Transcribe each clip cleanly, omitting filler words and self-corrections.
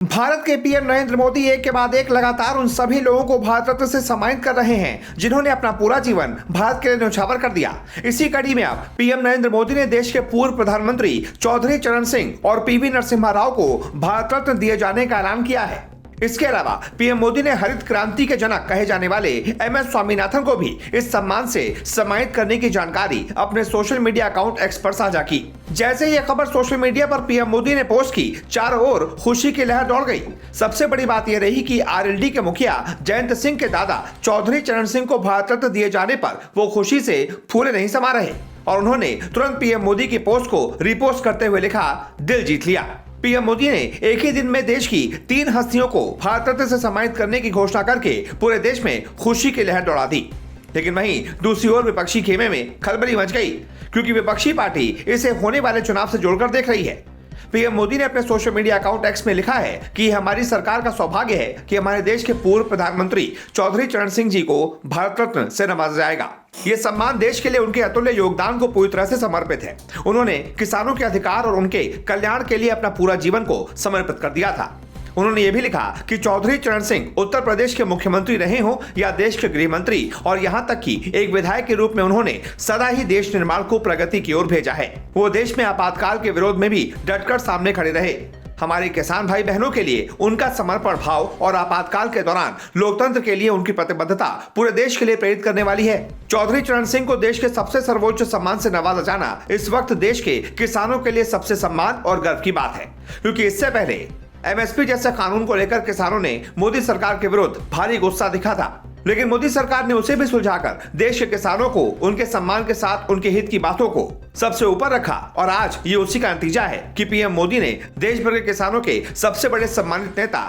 भारत के पीएम नरेंद्र मोदी एक के बाद एक लगातार उन सभी लोगों को भारत रत्न से सम्मानित कर रहे हैं जिन्होंने अपना पूरा जीवन भारत के लिए न्यौछावर कर दिया। इसी कड़ी में अब पीएम नरेंद्र मोदी ने देश के पूर्व प्रधानमंत्री चौधरी चरण सिंह और पीवी नरसिम्हा राव को भारत रत्न दिए जाने का ऐलान किया है। इसके अलावा पीएम मोदी ने हरित क्रांति के जनक कहे जाने वाले एमएस स्वामीनाथन को भी इस सम्मान से सम्मानित करने की जानकारी अपने सोशल मीडिया अकाउंट एक्स पर साझा की। जैसे ही यह खबर सोशल मीडिया पर पीएम मोदी ने पोस्ट की, चारों ओर खुशी की लहर दौड़ गई। सबसे बड़ी बात यह रही कि आरएलडी के मुखिया जयंत सिंह के दादा चौधरी चरण सिंह को भारत रत्न दिए जाने पर वो खुशी से फूले नहीं समा रहे और उन्होंने तुरंत पीएम मोदी की पोस्ट को रिपोस्ट करते हुए लिखा, दिल जीत लिया। पीएम मोदी ने एक ही दिन में देश की 3 हस्तियों को भारत रत्न से सम्मानित करने की घोषणा करके पूरे देश में खुशी की लहर दौड़ा दी। लेकिन वहीं दूसरी ओर विपक्षी खेमे में खलबली मच गई, क्योंकि विपक्षी पार्टी इसे होने वाले चुनाव से जोड़कर देख रही है। पीएम मोदी ने अपने सोशल मीडिया अकाउंट एक्स में लिखा है कि हमारी सरकार का सौभाग्य है कि हमारे देश के पूर्व प्रधानमंत्री चौधरी चरण सिंह जी को भारत रत्न से नवाजा जाएगा। ये सम्मान देश के लिए उनके अतुल्य योगदान को पूरी तरह से समर्पित है। उन्होंने किसानों के अधिकार और उनके कल्याण के लिए अपना पूरा जीवन को समर्पित कर दिया था। उन्होंने ये भी लिखा कि चौधरी चरण सिंह उत्तर प्रदेश के मुख्यमंत्री रहे हों या देश के गृह मंत्री और यहाँ तक कि एक विधायक के रूप में उन्होंने सदा ही देश निर्माण को प्रगति की ओर भेजा है। वो देश में आपातकाल के विरोध में भी डटकर सामने खड़े रहे। हमारे किसान भाई बहनों के लिए उनका समर्पण भाव और आपातकाल के दौरान लोकतंत्र के लिए उनकी प्रतिबद्धता पूरे देश के लिए प्रेरित करने वाली है। चौधरी चरण सिंह को देश के सबसे सर्वोच्च सम्मान से नवाजा जाना इस वक्त देश के किसानों के लिए सबसे सम्मान और गर्व की बात है, क्योंकि इससे पहले एमएसपी जैसे कानून को लेकर किसानों ने मोदी सरकार के विरुद्ध भारी गुस्सा दिखा था, लेकिन मोदी सरकार ने उसे भी सुलझाकर देश के किसानों को उनके सम्मान के साथ उनके हित की बातों को सबसे ऊपर रखा। और आज ये उसी का नतीजा है कि पीएम मोदी ने देश भर के किसानों के सबसे बड़े सम्मानित नेता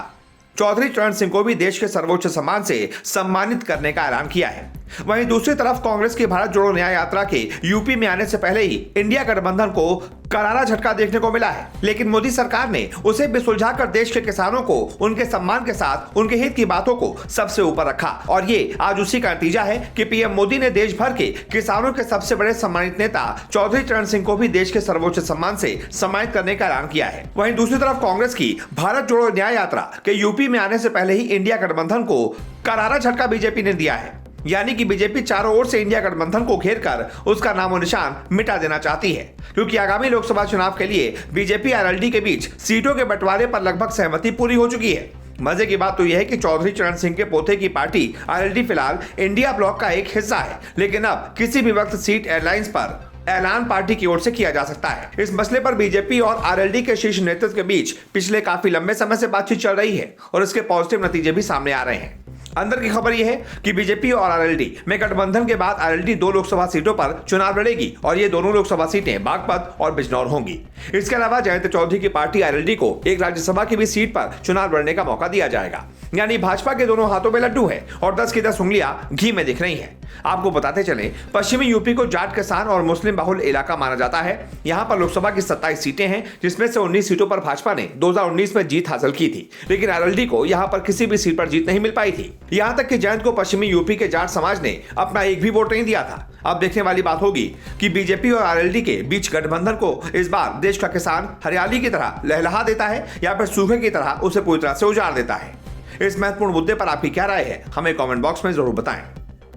चौधरी चरण सिंह को भी देश के सर्वोच्च सम्मान से सम्मानित करने का ऐलान किया है। वहीं दूसरी तरफ कांग्रेस की भारत जोड़ो न्याय यात्रा के यूपी में आने से पहले ही इंडिया गठबंधन को करारा झटका देखने को मिला है, लेकिन मोदी सरकार ने उसे भी सुलझाकर देश के किसानों को उनके सम्मान के साथ उनके हित की बातों को सबसे ऊपर रखा। और ये आज उसी का नतीजा है कि पीएम मोदी ने देश भर के किसानों के सबसे बड़े सम्मानित नेता चौधरी चरण सिंह को भी देश के सर्वोच्च सम्मान से सम्मानित करने का ऐलान किया है। वहीं दूसरी तरफ कांग्रेस की भारत जोड़ो न्याय यात्रा के यूपी में आने से पहले ही इंडिया गठबंधन को करारा झटका बीजेपी ने दिया है। यानी कि बीजेपी चारों ओर से इंडिया गठबंधन को घेरकर उसका नामो निशान मिटा देना चाहती है, क्योंकि आगामी लोकसभा चुनाव के लिए बीजेपी आरएलडी के बीच सीटों के बंटवारे पर लगभग सहमति पूरी हो चुकी है। मजे की बात तो यह है कि चौधरी चरण सिंह के पोते की पार्टी आरएलडी फिलहाल इंडिया ब्लॉक का एक हिस्सा है, लेकिन अब किसी भी वक्त सीट एयरलाइंस पर ऐलान पार्टी की ओर से किया जा सकता है। इस मसले पर बीजेपी और आरएलडी के शीर्ष नेतृत्व के बीच पिछले काफी लंबे समय से बातचीत चल रही है और इसके पॉजिटिव नतीजे भी सामने आ रहे हैं। अंदर की खबर यह है कि बीजेपी और आरएलडी में गठबंधन के बाद आरएलडी 2 लोकसभा सीटों पर चुनाव लड़ेगी और ये दोनों लोकसभा सीटें बागपत और बिजनौर होंगी। इसके अलावा जयंत चौधरी की पार्टी आरएलडी को एक राज्यसभा की भी सीट पर चुनाव लड़ने का मौका दिया जाएगा। यानी भाजपा के दोनों हाथों में लड्डू है और 10 की 10 उंगलियां घी में दिख रही हैं। आपको बताते चले, पश्चिमी यूपी को जाट किसान और मुस्लिम बहुल इलाका माना जाता है। यहाँ पर लोकसभा की 27 सीटें हैं, जिसमें से 19 सीटों पर भाजपा ने 2019 में जीत हासिल की थी, लेकिन आरएलडी को यहाँ पर किसी भी सीट पर जीत नहीं मिल पाई थी। यहाँ तक कि जयंत को पश्चिमी यूपी के जाट समाज ने अपना एक भी वोट नहीं दिया था। अब देखने वाली बात होगी कि बीजेपी और आरएलडी के बीच गठबंधन को इस बार देश का किसान हरियाली की तरह लहलहा देता है या फिर सूखे की तरह उसे पूरी तरह से उजाड़ देता है। इस महत्वपूर्ण मुद्दे पर आपकी क्या राय है, हमें कमेंट बॉक्स में जरूर बताएं।